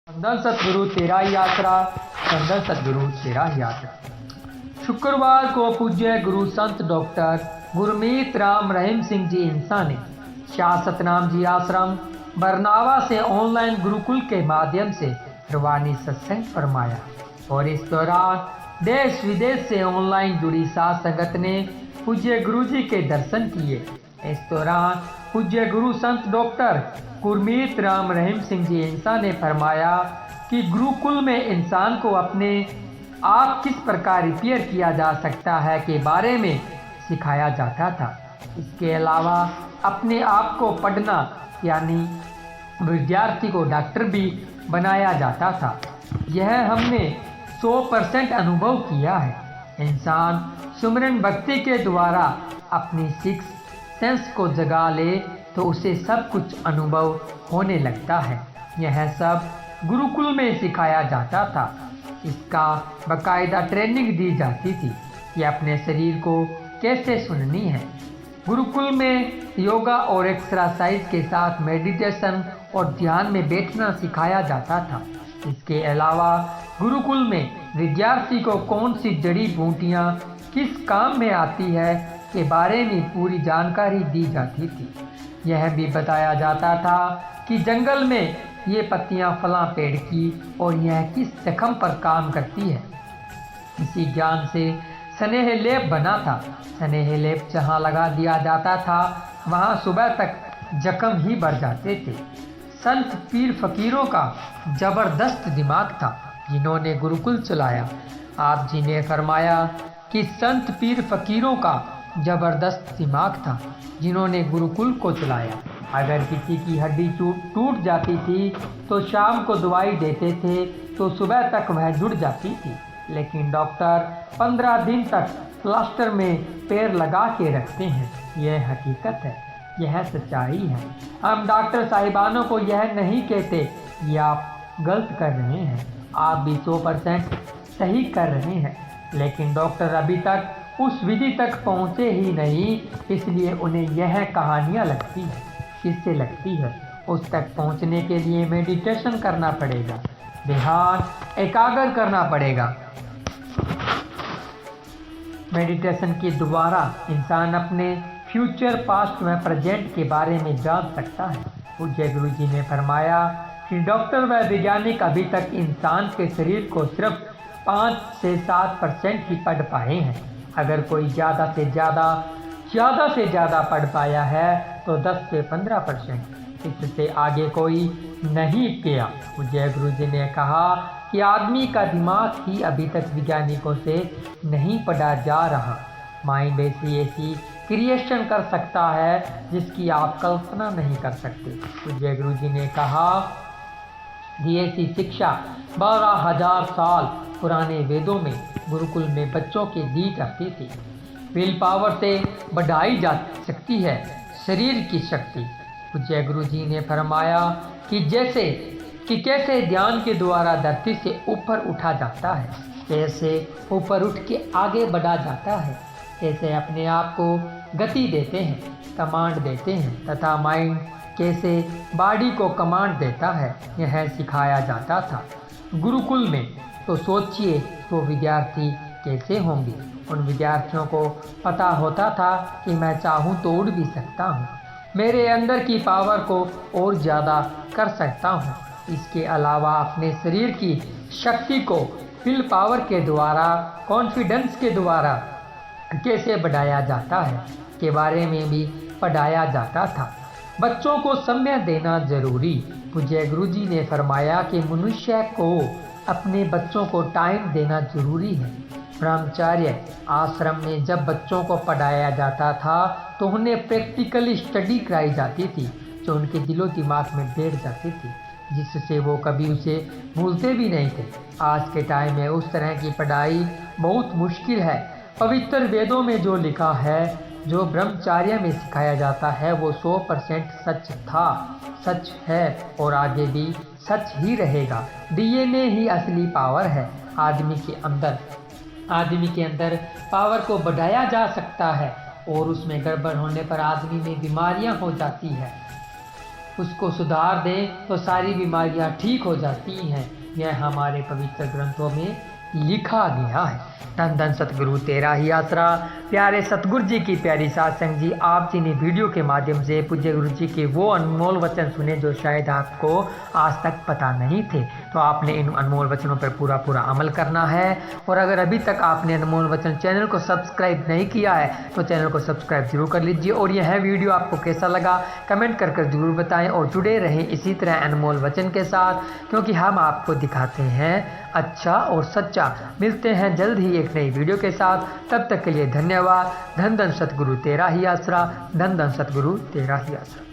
संदन सतगुरु तेरा यात्रा, संदन सतगुरु तेरा यात्रा। शुक्रवार को पूज्य गुरु संत डॉक्टर गुरमीत राम रहीम सिंह जी इंसा ने शाह सतनाम जी आश्रम बरनावा से ऑनलाइन गुरुकुल के माध्यम से रूहानी सत्संग फरमाया और इस दौरान देश विदेश से ऑनलाइन जुड़ी साध संगत ने पूज्य गुरु जी के दर्शन किए। इस दौरान पूज्य गुरु संत डॉक्टर गुरमीत राम रहीम सिंह जी इंसा ने फरमाया कि गुरुकुल में इंसान को अपने आप किस प्रकार रिपेयर किया जा सकता है के बारे में सिखाया जाता था। इसके अलावा अपने आप को पढ़ना यानी विद्यार्थी को डॉक्टर भी बनाया जाता था। यह हमने 100% अनुभव किया है। इंसान सुमरन भक्ति के द्वारा अपनी सिक्स सेंस को जगा ले तो उसे सब कुछ अनुभव होने लगता है। यह सब गुरुकुल में सिखाया जाता था। इसका बाकायदा ट्रेनिंग दी जाती थी कि अपने शरीर को कैसे सुननी है। गुरुकुल में योगा और एक्सरसाइज के साथ मेडिटेशन और ध्यान में बैठना सिखाया जाता था। इसके अलावा गुरुकुल में विद्यार्थी को कौन सी जड़ी बूटियाँ किस काम में आती है के बारे में पूरी जानकारी दी जाती थी। यह भी बताया जाता था कि जंगल में ये पत्तियां फलां पेड़ की और यह किस जख्म पर काम करती है। इसी ज्ञान से स्नेह लेप बना था। स्नेह लेप जहाँ लगा दिया जाता था वहाँ सुबह तक जख्म ही भर जाते थे। संत पीर फकीरों का जबरदस्त दिमाग था जिन्होंने गुरुकुल चलाया। आप जी ने फरमाया कि संत पीर फकीरों का जबरदस्त दिमाग था जिन्होंने गुरुकुल को चलाया। अगर किसी की हड्डी टूट जाती थी तो शाम को दवाई देते थे तो सुबह तक वह जुड़ जाती थी, लेकिन डॉक्टर 15 दिन तक प्लास्टर में पैर लगा के रखते हैं। यह हकीकत है, यह सच्चाई है। हम डॉक्टर साहिबानों को यह नहीं कहते कि आप गलत कर रहे हैं, आप भी 100% सही कर रहे हैं, लेकिन डॉक्टर अभी तक उस विधि तक पहुँचे ही नहीं, इसलिए उन्हें यह कहानियाँ लगती है। किससे लगती है? उस तक पहुँचने के लिए मेडिटेशन करना पड़ेगा, ध्यान एकाग्र करना पड़ेगा। मेडिटेशन के द्वारा इंसान अपने फ्यूचर, पास्ट व प्रेजेंट के बारे में जान सकता है। पूज्य गुरु जी ने फरमाया कि डॉक्टर व वैज्ञानिक अभी तक इंसान के शरीर को सिर्फ 5 से 7% ही पढ़ पाए हैं। अगर कोई ज़्यादा से ज़्यादा पढ़ पाया है तो 10 से 15%, इससे आगे कोई नहीं गया। पूज्य गुरु जी ने कहा कि आदमी का दिमाग ही अभी तक वैज्ञानिकों से नहीं पढ़ा जा रहा। माइंड ऐसी क्रिएशन कर सकता है जिसकी आप कल्पना नहीं कर सकते। पूज्य गुरु जी ने कहा कि ऐसी शिक्षा 12,000 साल पुराने वेदों में गुरुकुल में बच्चों के दी जाती थी। विल पावर से बढ़ाई जा सकती है शरीर की शक्ति। पूज्य गुरु जी ने फरमाया कि कैसे ध्यान के द्वारा धरती से ऊपर उठा जाता है, कैसे ऊपर उठ के आगे बढ़ा जाता है, कैसे अपने आप को गति देते हैं, कमांड देते हैं, तथा माइंड कैसे बॉडी को कमांड देता है, यह सिखाया जाता था गुरुकुल में। तो सोचिए वो विद्यार्थी कैसे होंगे। उन विद्यार्थियों को पता होता था कि मैं चाहूँ तो उड़ भी सकता हूँ, मेरे अंदर की पावर को और ज़्यादा कर सकता हूँ। इसके अलावा अपने शरीर की शक्ति को विल पावर के द्वारा, कॉन्फिडेंस के द्वारा कैसे बढ़ाया जाता है के बारे में भी पढ़ाया जाता था। बच्चों को समय देना जरूरी। पूज्य गुरु जी ने फरमाया कि मनुष्य को अपने बच्चों को टाइम देना जरूरी है। ब्रह्मचार्य आश्रम में जब बच्चों को पढ़ाया जाता था तो उन्हें प्रैक्टिकली स्टडी कराई जाती थी जो उनके दिलो दिमाग में बैठ जाती थी, जिससे वो कभी उसे भूलते भी नहीं थे। आज के टाइम में उस तरह की पढ़ाई बहुत मुश्किल है। पवित्र वेदों में जो लिखा है, जो ब्रह्मचार्य में सिखाया जाता है, वो 100% सच था, सच है और आगे भी सच ही रहेगा। डीएनए ही असली पावर है। आदमी के अंदर पावर को बढ़ाया जा सकता है और उसमें गड़बड़ होने पर आदमी में बीमारियां हो जाती है। उसको सुधार दें तो सारी बीमारियां ठीक हो जाती हैं। यह हमारे पवित्र ग्रंथों में लिखा गया है। धन धन सतगुरु तेरा ही आसरा। प्यारे सतगुरु जी की प्यारी साध संग जी, आप जी ने वीडियो के माध्यम से पूज्य गुरु जी के वो अनमोल वचन सुने जो शायद आपको आज तक पता नहीं थे। तो आपने इन अनमोल वचनों पर पूरा अमल करना है। और अगर अभी तक आपने अनमोल वचन चैनल को सब्सक्राइब नहीं किया है तो चैनल को सब्सक्राइब जरूर कर लीजिए। और यह वीडियो आपको कैसा लगा कमेंट कर जरूर बताएं और जुड़े रहें इसी तरह अनमोल वचन के साथ, क्योंकि हम आपको दिखाते हैं अच्छा और सच्चा। मिलते हैं जल्द ही एक नई वीडियो के साथ, तब तक के लिए धन्यवाद। धन धन सतगुरु तेरा ही आसरा। धन धन सतगुरु तेरा ही आसरा।